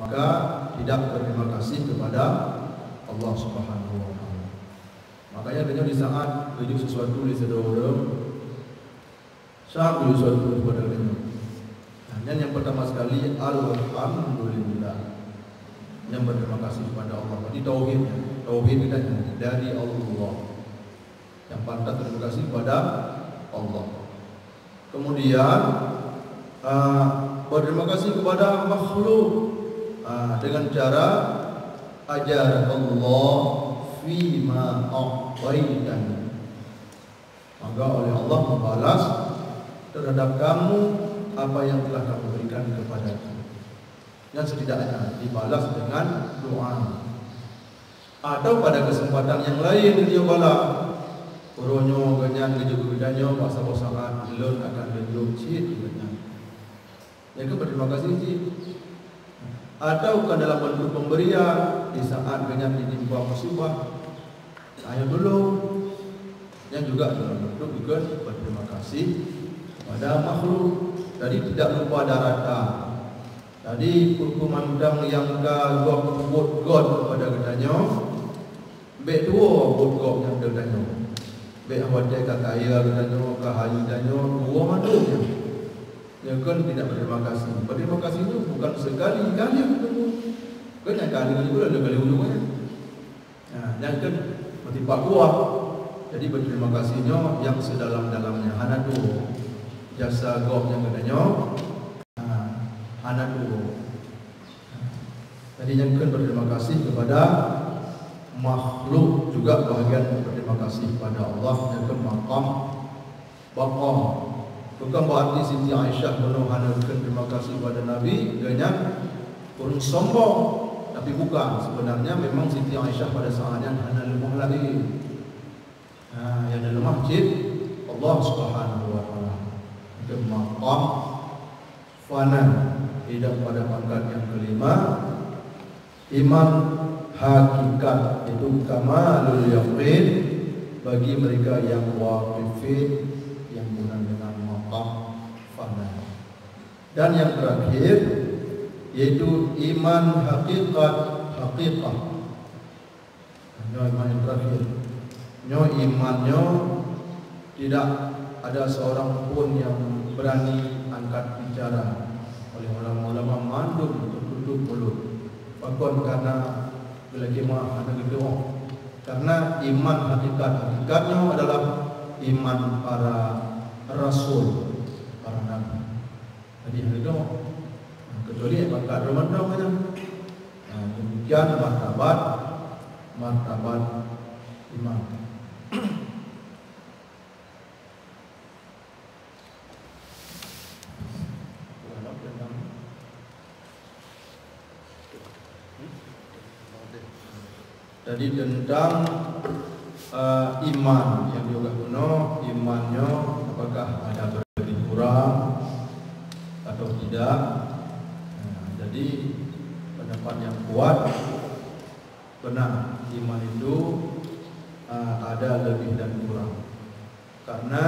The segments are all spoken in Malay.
maka tidak berterima kasih kepada Allah Subhanahu wa taala. Makanya dengan di saat tujuh sesuatu di sedorong saat tujuh sesuatu kepada dia. Dan yang pertama sekali alhamdulillah, yang berterima kasih kepada Allah. Jadi tauhidnya, tauhid kita dari Allah. Yang pantas terima kasih kepada Allah. Kemudian berterima kasih kepada makhluk dengan cara ajar Allah fima a'taitani. Maka oleh Allah membalas terhadap kamu apa yang telah kamu berikan kepadaku. Dan setidaknya dibalas dengan doa. Atau pada kesempatan yang lain dia balas Uronyo ganyan gejuk-gejukannya pasal-pasalan belum akan bentuk cik ganyan. Yang berterima kasih cik. Atau ke dalam bentuk pemberian di saat ganyan ditimpa musibah. Ayo dulu. Yang juga dalam bentuk juga berterima kasih pada makhluk. Jadi tidak lupa darata. Tadi hukuman undang yang kagok god pada katanya. Bek dua god yang katanya. Bek awak kaya katanya, kahayu katanya, dua madunya. Yang kan tidak berterima kasih. Berterima kasih itu bukan sekali-kali ketemu. Kan yang kali juga ada kali ujungnya. Nah, yang kan bertipak kuat. Jadi berterima kasihnya yang sedalam-dalamnya. Hana tu jasa God yang katanya. Hana tu. Jadi yang kan berterima kasih kepada makhluk, juga bahagian berterima kasih kepada Allah yang ke maqam baqah. Bukan berarti Siti Aisyah menuhankan terima kasih kepada Nabi dengan pun sombong, tapi bukan. Sebenarnya memang Siti Aisyah pada saatnya hanya lemah lagi. Yang dalam masjid Allah Subhanahu wa taala ke maqam fana. Tidak pada pangkat yang kelima, iman hakikat, itu kamalul yaqin bagi mereka yang waqifin, yang guna dengan maqam fana. Dan yang terakhir yaitu iman hakikat, hakikah. Iman yang terakhir, imannya tidak ada seorang pun yang berani angkat bicara. Oleh ulama-ulama mandum tertutup mulut. Bahkan karena bila kemah ada gedung. Karena iman hakikatnya adalah iman para rasul, para nabi. Jadi gedung. Kecuali bakat Ramadan saja. Demikian martabat iman. Jadi tentang iman yang juga kuno, imannya apakah ada berlebih kurang atau tidak. Jadi pendapat yang kuat benar, iman itu ada lebih dan kurang. Karena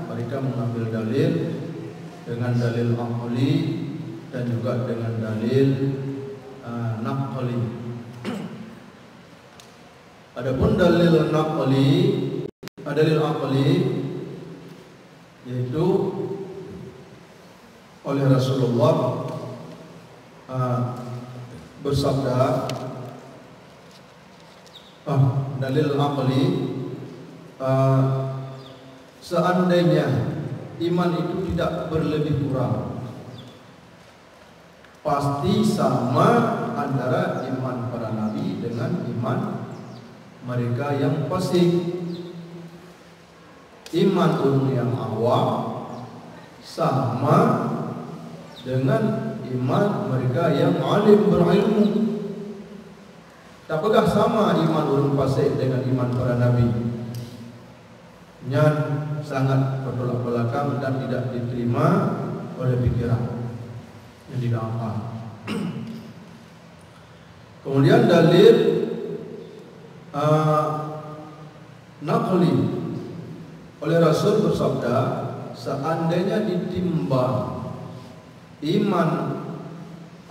mereka mengambil dalil dengan dalil aqli dan juga dengan dalil naqli. Adapun dalil naqli, dalil aqli yaitu oleh Rasulullah bersabda, dalil aqli, seandainya iman itu tidak berlebih kurang, pasti sama antara iman para nabi dengan iman mereka yang fasik. Iman orang yang awam sama dengan iman mereka yang alim berilmu. Apakah sama iman orang fasik dengan iman para nabi? Yang sangat bertolak belakang dan tidak diterima oleh pikiran yang didapat. Kemudian dalil naqli oleh Rasul bersabda, seandainya ditimbang iman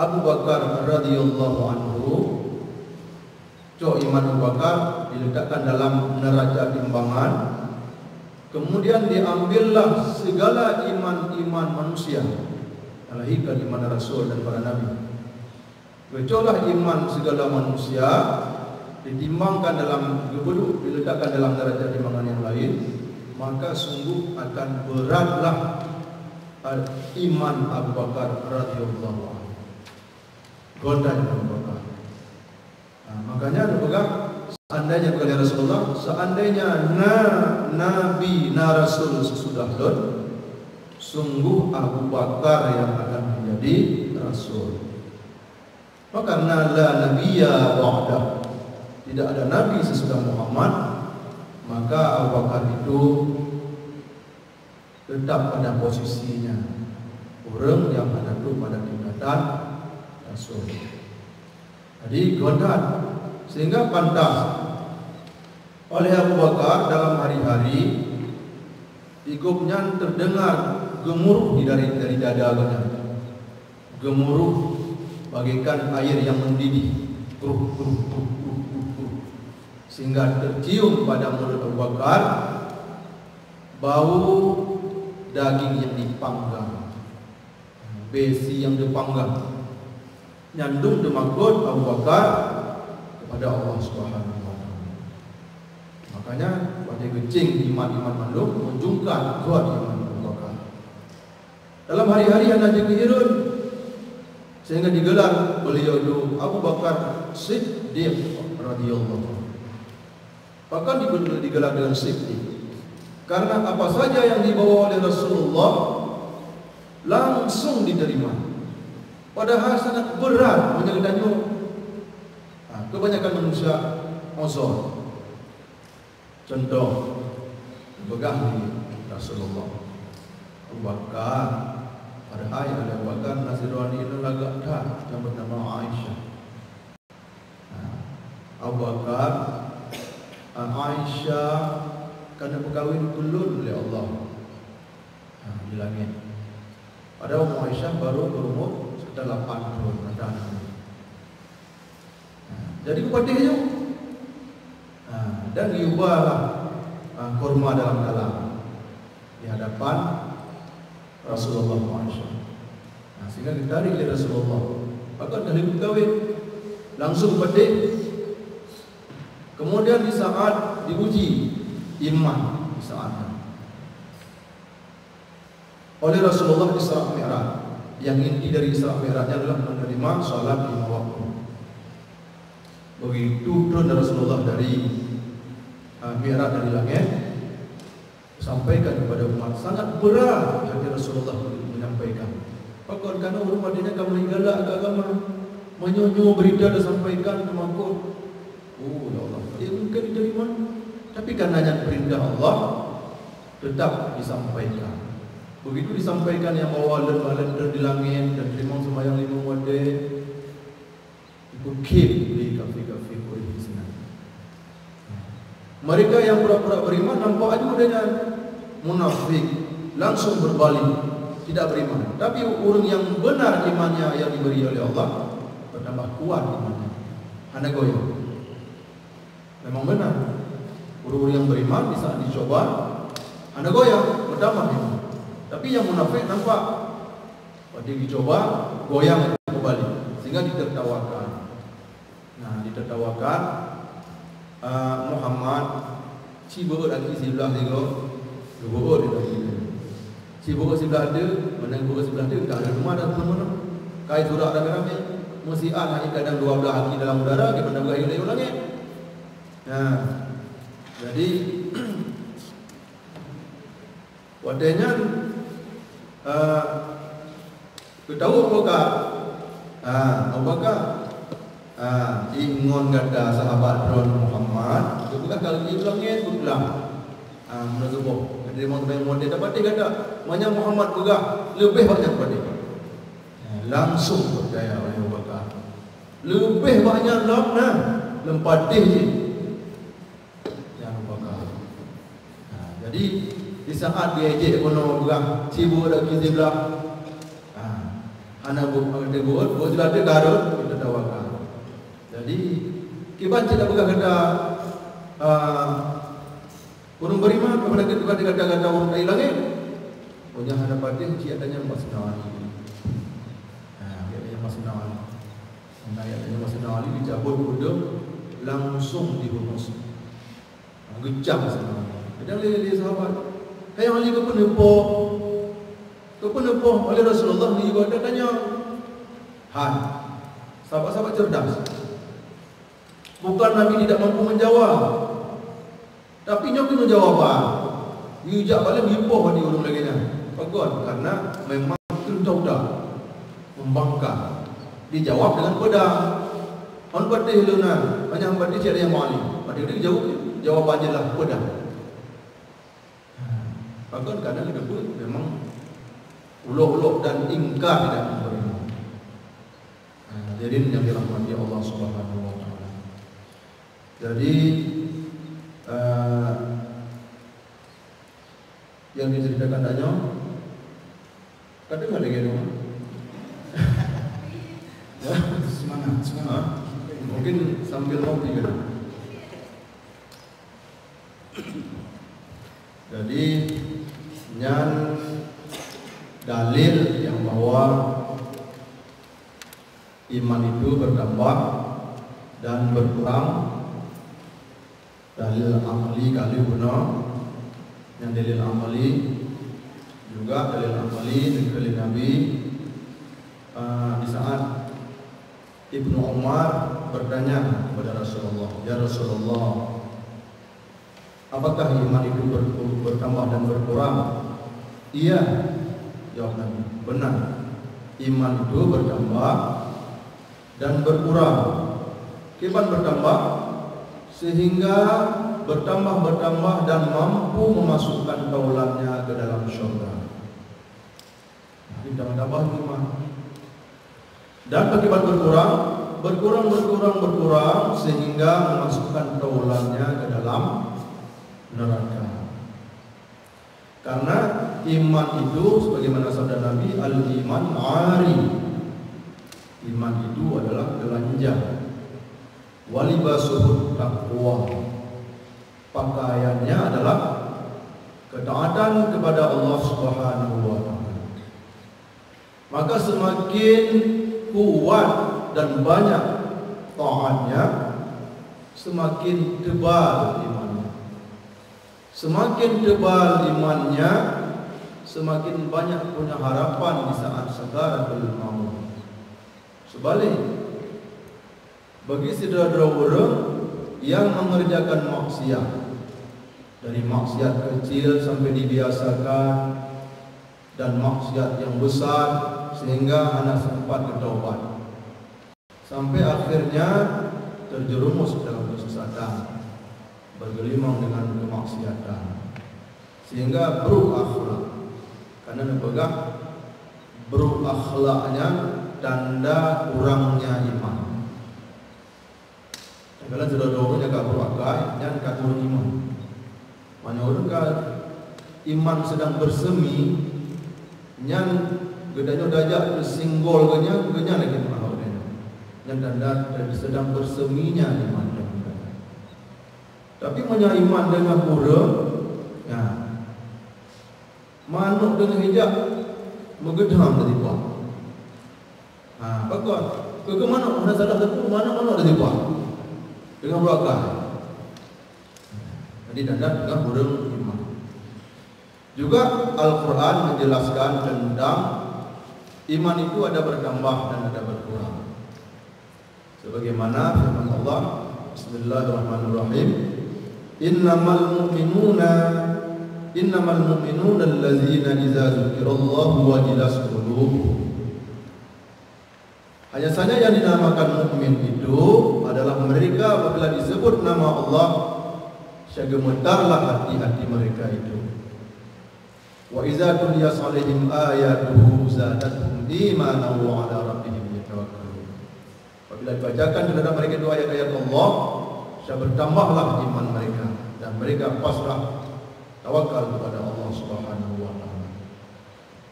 Abu Bakar radhiyallahu anhu, cok iman Abu Bakar diletakkan dalam neraca timbangan. Kemudian diambillah segala iman-iman manusia, alaikan iman Rasul dan para Nabi. Kecolah iman segala manusia ditimbangkan dalam gebeduk, diletakkan dalam neraca timbangan yang lain, maka sungguh akan beratlah iman Abu Bakar radhiyallahu anhu. Godaan Abu Bakar. Makanya Abu Bakar, seandainya kali Rasulullah, seandainya Nabi Rasul sesudah Daud, sungguh Abu Bakar yang akan menjadi Rasul. Maka karena la nabiyya ba'da, tidak ada nabi sesudah Muhammad, maka Abu Bakar itu tetap pada posisinya orang yang ada itu pada tingkatan Rasul. Jadi godaan, sehingga pantas oleh Abu Bakar dalam hari-hari igupnya terdengar gemuruh dari dadanya, gemuruh bagaikan air yang mendidih, sehingga tercium pada mulut Abu Bakar bau daging yang dipanggang, besi yang dipanggang, nyandung demakut Abu Bakar kepada Allah Subhanahu wa taala. Makanya pada kecing iman-iman manduk menunjukkan kuat iman Abu Bakar. Dalam hari-hari yang najib dihirun, sehingga digelar beliau itu Abu Bakar Siddiq radhiyallahu anhu. Bahkan digelar dengan Siddiq karena apa saja yang dibawa oleh Rasulullah langsung diterima. Padahal sangat berat menyelidiknya. Kebanyakan manusia uzur. Contoh pegang di Rasulullah Abu Bakar, pada ayat Abu Bakar Nasirani itu lagak dah yang bernama Aisyah. Abu Bakar Aisyah kerana berkahwin kulun oleh Allah di langit. Pada Ummu Aisyah baru berumur sekitar 8 tahun ada anak. Jadi kepadanya dan diubahlah kurma dalam di hadapan Rasulullah Aisyah. Sehingga ditarik oleh Rasulullah. Bahkan kali berkahwin langsung petik. Kemudian di saat diuji iman di saat oleh Rasulullah Isra Mi'raj. Yang inti dari Isra Mi'rajnya adalah menerima salat 5 waktu. Begitu turun Rasulullah dari Mi'raj dari langit, sampaikan kepada umat, sangat berat hati Rasulullah menyampaikan. Bahkan karena orang Madinah kamu galak agama, menyonyo berita dan sampaikan ke makut. Oh ya Allah, dia mungkin diterima. Tapi karenanya perintah Allah tetap disampaikan. Begitu disampaikan yang bawa lender di langit dan terima sembahyang 5 waktu, bukit di kafe-kafe Quraisy sana. Mereka yang pura-pura beriman nampak aja mudahnya munafik, langsung berbalik tidak beriman. Tapi orang yang benar imannya yang diberi oleh Allah bertambah kuat imannya. Anda goyang. Memang benar. Orang-orang yang beriman di saat dicoba, Anda goyang bertambah iman. Tapi yang munafik nampak pada dicoba goyang kembali sehingga ditertawakan. Nah, ditertawakan Muhammad cibo lagi sebelah tengok, dua dia lagi. Cibo sebelah dia, mana cibo sebelah dia tak ada rumah dah mana. Kai surat rame-rame, mesti anak kadang 12 kaki dalam udara, ke mana berayun dari langit. Nah, jadi wadahnya tahu Abu Bakar ingon kata sahabat Ron Muhammad itu bukan kalau dia langit pulang menurut dari mana model dapat dia kata banyak Muhammad juga lebih banyak pada dia langsung percaya oleh Abu Bakar lebih banyak lempatih je Abu Bakar. Jadi di saat dia ejek kono pegang sibuk lagi sebelah Anak buat jelas dia garut kita tawakal. Jadi kita tidak bukan kata kurang beriman kepada kita kata orang dari langit. Punya hadapan dia adanya masnah. Adanya masnah. Adanya masnah dicabut bodoh langsung dibungkus. Gejam sana. Ada lagi sahabat. Kayak Ali kepenepoh oleh Rasulullah ni juga ada tanya. Han, sahabat-sahabat cerdas. Bukan Nabi tidak mampu menjawab, tapi nyo kena jawapan. Yujak balik hipoh di urung lagi nya. Bagus karena memang tuntau dah membangkang. Dijawab dengan pedang. On patih lunan, banyak patih ada yang mali. Patih dia jawabannya lah pedang. Bagus kadang kita pun memang ulok-ulok dan ingkar tidak memberiman. Jadi yang dirahmati Allah Subhanahu wa taala. Jadi yang diceritakan tanya kadang ada gitu. Ya, semangat. Mungkin sambil ngopi kan. Jadi nyan dalil yang bahwa iman itu bertambah dan berkurang. Dalil amali kali guna yang dalil amali juga dalil amali dari Nabi di saat Ibnu Umar bertanya kepada Rasulullah, ya Rasulullah, apakah iman itu bertambah dan berkurang? Iya, jawab Nabi, benar. Iman itu bertambah dan berkurang. Kapan bertambah? Sehingga bertambah dan mampu memasukkan taulannya ke dalam syurga. Ditambah iman. Dan bagaimana berkurang sehingga memasukkan taulannya ke dalam neraka. Karena iman itu sebagaimana sabda Nabi, al-iman ari. Iman itu adalah telanjang. Walibasuhut taqwa. Pakaiannya adalah ketaatan kepada Allah Subhanahu wa taala. Maka semakin kuat dan banyak taatnya, semakin tebal imannya. Semakin tebal imannya, semakin banyak punya harapan di saat sakaratul maut. Sebalik, bagi saudara orang yang mengerjakan maksiat, dari maksiat kecil sampai dibiasakan, dan maksiat yang besar sehingga anak sempat bertaubat, sampai akhirnya terjerumus dalam kesesatan, bergelimang dengan kemaksiatan, sehingga buruk akhlak. Karena nepegang buruk akhlaknya tanda kurangnya iman. Kalau sudah dorongnya kak berwakai, jangan kak turun iman. Mana orang kak iman sedang bersemi, nyan gedanya dajak tersinggol genya lagi malah dia. Nyan tanda sedang berseminya iman. Tapi punya iman dengan kurang, ya, manuk dengan hijab menggedam dari bawah. Bagus. Ke mana mana salah satu mana dari bawah. Dengan berakal. Jadi tanda dengan kurang iman. Juga Al-Quran menjelaskan tentang iman itu ada bertambah dan ada berkurang. Sebagaimana firman Allah, Bismillahirrahmanirrahim, Innamal mu'minuna allazina idza dzukirallahu wajilat qulubuhum. Hanya saja yang dinamakan mukmin itu adalah mereka apabila disebut nama Allah, gemetarlah hati-hati mereka itu. Wa idza tuliyat 'alaihim ayatuhu zadatuhum imanan wa 'ala rabbihim yatawakkalun. Apabila dibacakan kepada mereka itu ayat-ayat Allah, bertambahlah iman mereka dan mereka pasrah tawakal kepada Allah Subhanahu wa taala.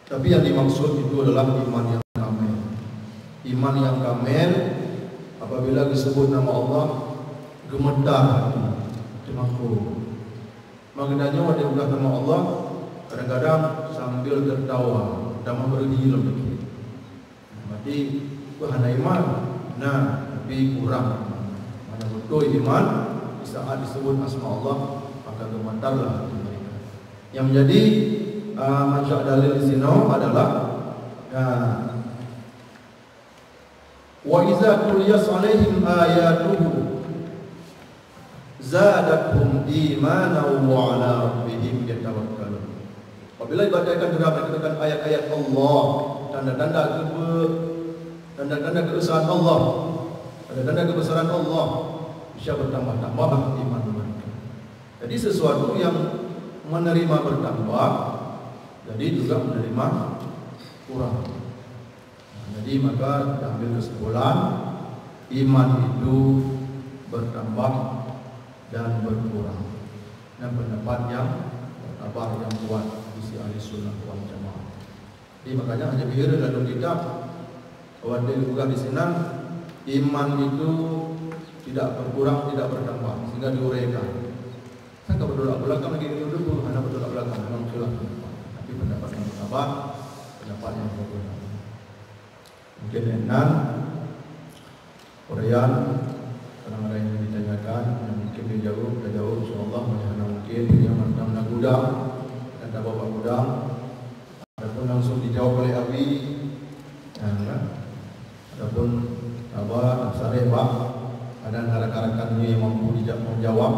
Tapi yang dimaksud itu adalah iman yang kamil. iman yang kamil apabila disebut nama Allah gemetar hati makhluk. Maknanya wadah ulah nama Allah kadang-kadang sambil tertawa dan bergila begitu. Berarti bahana iman, nah tapi kurang. Mana betul iman di saat disebut asma Allah maka gemetarlah hati mereka. Yang menjadi maksud dalil di sini adalah wa iza tuliyas alaihim ayatuhu zadatuhum imanan wa ala rabbihim yatawakkalun. Apabila dibacakan kepada mereka ayat-ayat Allah, tanda-tanda kebesaran Allah, tanda-tanda kebesaran Allah, bisa bertambah-tambah iman mereka. Jadi sesuatu yang menerima bertambah, jadi juga menerima kurang. Jadi maka diambil kesimpulan iman itu bertambah dan berkurang. Dan pendapat yang bertabar yang kuat di sisi ahli sunnah wal jamaah. Jadi makanya hanya bihir dalam kitab bahwa juga di sini iman itu tidak berkurang, tidak bertambah, sehingga diuraikan. Saya tak bertolak belakang lagi dulu, hanya bertolak belakang memang khilaf. Tapi pendapat yang bertabar, pendapat yang berkurang. Mungkin enak Korean kadang ada yang ditanyakan yang mungkin dia jauh insyaallah mana mungkin yang mana gudang dan tak bawa gudang adapun langsung dijawab oleh Abi adapun sabar sare Pak ada rekan-rekannya yang mampu menjawab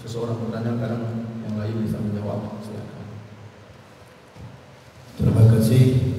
seseorang bertanya kadang yang lain bisa menjawab silakan. Terima kasih